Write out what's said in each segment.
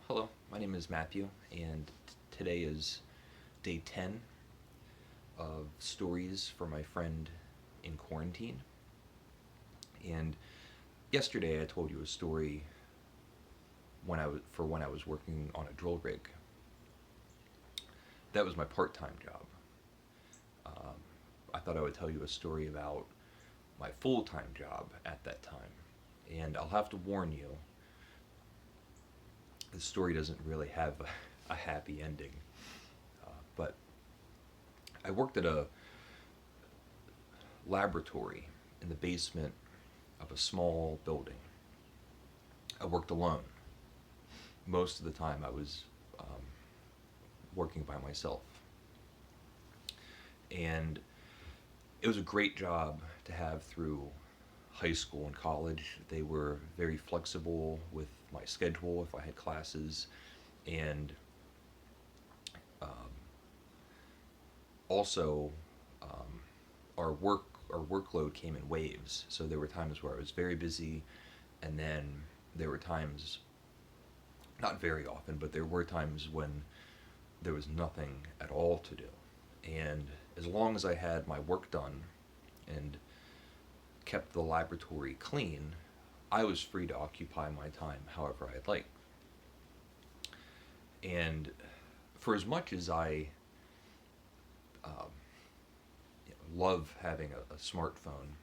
Hello, my name is Matthew, and today is day 10 of stories for my friend in quarantine. And yesterday I told you a story when I was working on a drill rig. That was my part-time job. Um, I thought I would tell you a story about my full-time job at that time. And I'll have to warn you, the story doesn't really have a happy ending. But I worked at a laboratory in the basement of a small building. I worked alone. Most of the time I was working by myself. And it was a great job to have through high school and college. They were very flexible with my schedule if I had classes, and um, also our workload came in waves. So there were times where I was very busy, and then there were times, not very often, but there were times when there was nothing at all to do. And as long as I had my work done and kept the laboratory clean, I was free to occupy my time however I'd like. And for as much as I um, love having a smartphone,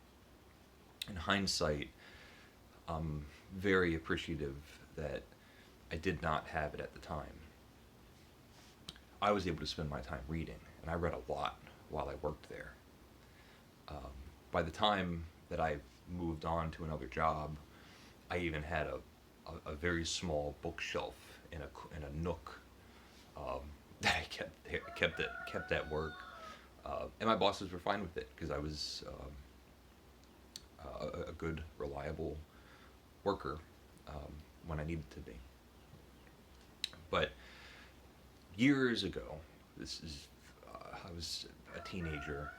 in hindsight, I'm very appreciative that I did not have it at the time. I was able to spend my time reading, and I read a lot while I worked there. Um, by the time that I moved on to another job, I even had a very small bookshelf in a nook um, that I kept at work, and my bosses were fine with it because I was a good, reliable worker when I needed to be. But years ago, this is I was a teenager.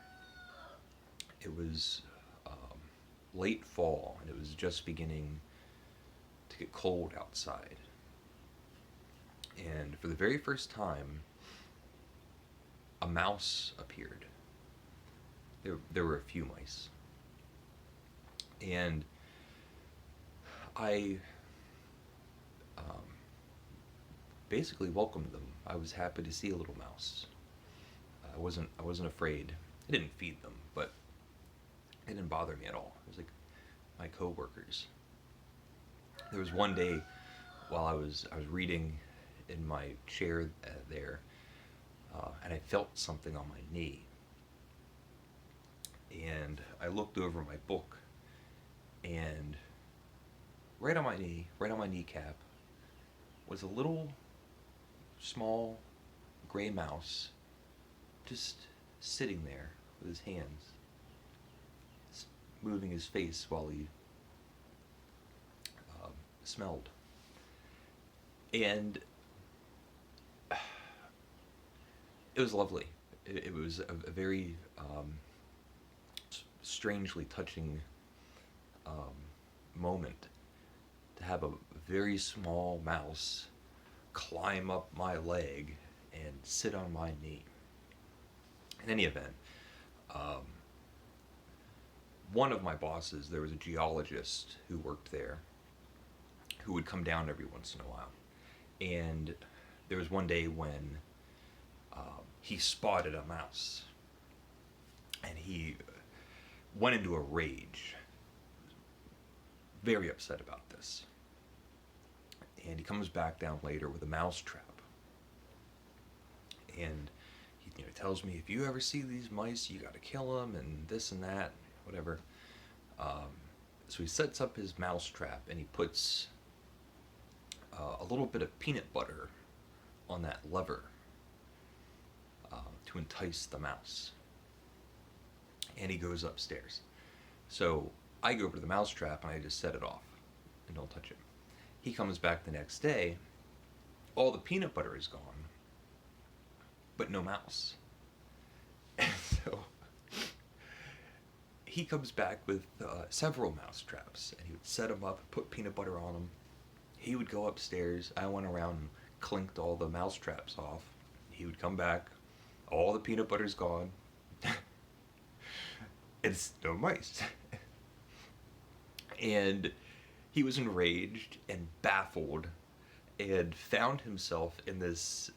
It was late fall, and it was just beginning to get cold outside. And for the very first time, a mouse appeared. There were a few mice, and I um, basically welcomed them. I was happy to see a little mouse. I wasn't afraid. I didn't feed them, but it didn't bother me at all. It was like my coworkers. There was one day while I was reading in my chair there, and I felt something on my knee, and I looked over my book, and right on my knee, right on my kneecap, was a little small gray mouse just sitting there with his hands, moving his face while he smelled. And it was lovely. It was a very strangely touching moment to have a very small mouse climb up my leg and sit on my knee. In any event, um, one of my bosses, there was a geologist who worked there, who would come down every once in a while. And there was one day when he spotted a mouse, and he went into a rage, very upset about this. And he comes back down later with a mousetrap, and he tells me, if you ever see these mice, you got to kill them, and this and that, whatever. Um, so he sets up his mousetrap, and he puts a little bit of peanut butter on that lever to entice the mouse. And he goes upstairs. So I go over to the mousetrap and I just set it off and don't touch it. He comes back the next day, all the peanut butter is gone, but no mouse. And so he comes back with several mouse traps, and he would set them up, put peanut butter on them. he would go upstairs. I went around and clinked all the mousetraps off. He would come back. All the peanut butter's gone. It's no mice. And he was enraged and baffled and found himself in this,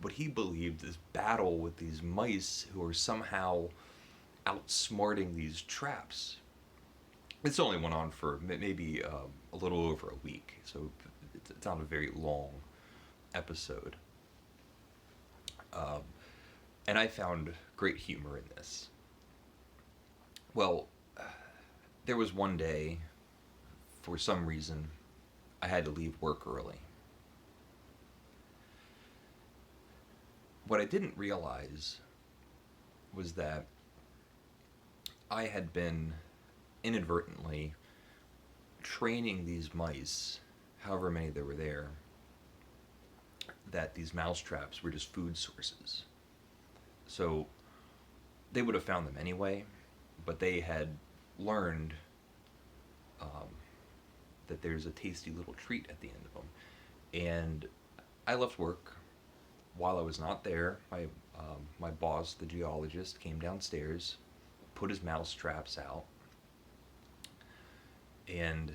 what he believed, this battle with these mice who were somehow outsmarting these traps. This only went on for maybe a little over a week, so it's not a very long episode. And I found great humor in this. Well, there was one day, for some reason, I had to leave work early. What I didn't realize was that I had been inadvertently training these mice, however many there were there, that these mousetraps were just food sources. So they would have found them anyway, but they had learned that there's a tasty little treat at the end of them. And I left work. While I was not there, my boss, the geologist, came downstairs, put his mouse traps out, and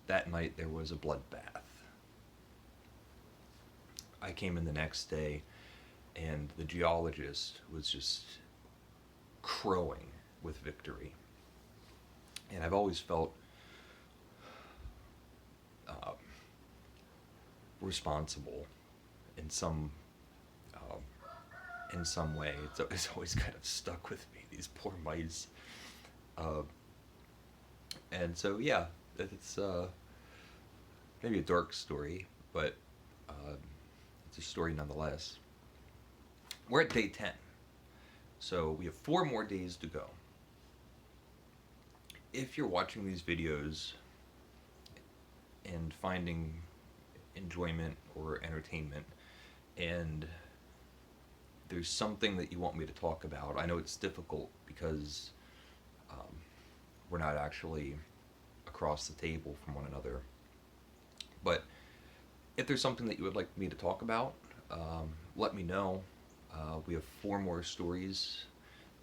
that night there was a bloodbath. I came in the next day, and the geologist was just crowing with victory. And I've always felt responsible in some way. It's always kind of stuck with me, these poor mice. And so yeah, it's maybe a dark story, but it's a story nonetheless. We're at day 10, so we have 4 more days to go. If you're watching these videos and finding enjoyment or entertainment, and there's something that you want me to talk about, I know it's difficult because we're not actually across the table from one another, but if there's something that you would like me to talk about, let me know. We have 4 more stories,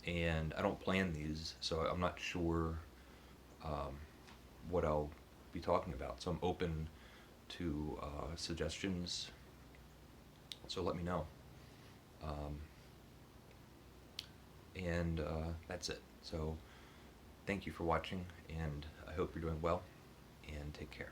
and I don't plan these, so I'm not sure what I'll be talking about. So I'm open to suggestions, so let me know. And that's it. So thank you for watching, and I hope you're doing well, and take care.